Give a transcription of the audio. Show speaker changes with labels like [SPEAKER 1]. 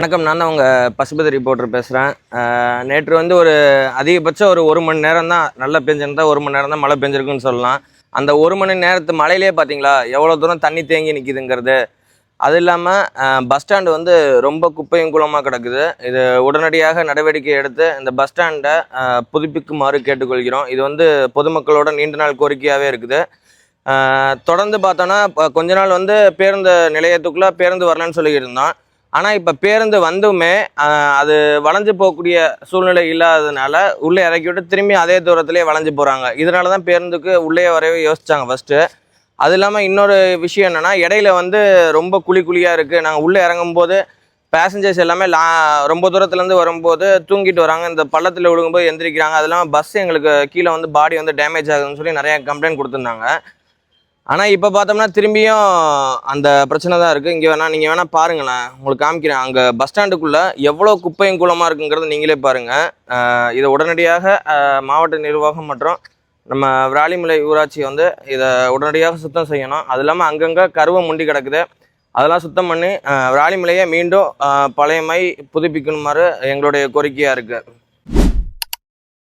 [SPEAKER 1] வணக்கம். நான் தான் உங்கள் பசுபதி ரிப்போர்ட்டர் பேசுகிறேன். நேற்று வந்து ஒரு அதிகபட்சம் ஒரு மணி நேரம் தான் நல்லா பெஞ்சிருந்தா, 1 மணி நேரம் தான் மழை பெஞ்சிருக்குன்னு சொல்லலாம். அந்த 1 மணி நேரத்து மழையிலே பார்த்தீங்களா எவ்வளோ தூரம் தண்ணி தேங்கி நிற்கிதுங்கிறது. அது இல்லாமல் பஸ் ஸ்டாண்டு வந்து ரொம்ப குப்பையும் குளமாக கிடக்குது. இது உடனடியாக நடவடிக்கை எடுத்து இந்த பஸ் ஸ்டாண்டை புதுப்பிக்குமாறு கேட்டுக்கொள்கிறோம். இது வந்து பொதுமக்களோட நீண்ட நாள் கோரிக்கையாகவே இருக்குது. தொடர்ந்து பார்த்தோன்னா கொஞ்ச நாள் வந்து பேருந்து நிலையத்துக்குள்ளே பேருந்து வரலன்னு சொல்லிக்கிட்டு இருந்தோம். ஆனால் இப்போ பேருந்து வந்துமே அது வளைஞ்சு போகக்கூடிய சூழ்நிலை இல்லாததுனால உள்ளே இறக்கி விட்டு திரும்பி அதே தூரத்திலே வளைஞ்சு போகிறாங்க. இதனால தான் பேருந்துக்கு உள்ளே வரவே யோசித்தாங்க ஃபஸ்ட்டு. அது இல்லாமல் இன்னொரு விஷயம் என்னென்னா, இடையில வந்து ரொம்ப குழியாக இருக்குது. நாங்கள் உள்ளே இறங்கும்போது பேசஞ்சர்ஸ் எல்லாமே ரொம்ப தூரத்துலேருந்து வரும்போது தூங்கிட்டு வராங்க. இந்த பள்ளத்தில் விழுகும்போது எந்திரிக்கிறாங்க. அது இல்லாமல் பஸ் எங்களுக்கு கீழே வந்து பாடி வந்து டேமேஜ் ஆகுதுன்னு சொல்லி நிறையா கம்ப்ளைண்ட் கொடுத்துருந்தாங்க. ஆனால் இப்போ பார்த்தோம்னா திரும்பியும் அந்த பிரச்சனை தான் இருக்குது. இங்கே நீங்கள் வேணால் பாருங்களேன், உங்களுக்கு காமிக்கிறேன். அங்கே பஸ் ஸ்டாண்டுக்குள்ளே எவ்வளோ குப்பையும் கூலமாக இருக்குங்கிறத நீங்களே பாருங்கள். இதை உடனடியாக மாவட்ட நிர்வாகம் மற்றும் நம்ம விராலிமலை ஊராட்சி வந்து இதை உடனடியாக சுத்தம் செய்யணும். அது இல்லாமல் அங்கங்கே கருவை முண்டி கிடக்குது. அதெல்லாம் சுத்தம் பண்ணி விராலிமலையை மீண்டும் பழைய புதுப்பிக்கணுமாறு எங்களுடைய கோரிக்கையாக இருக்குது.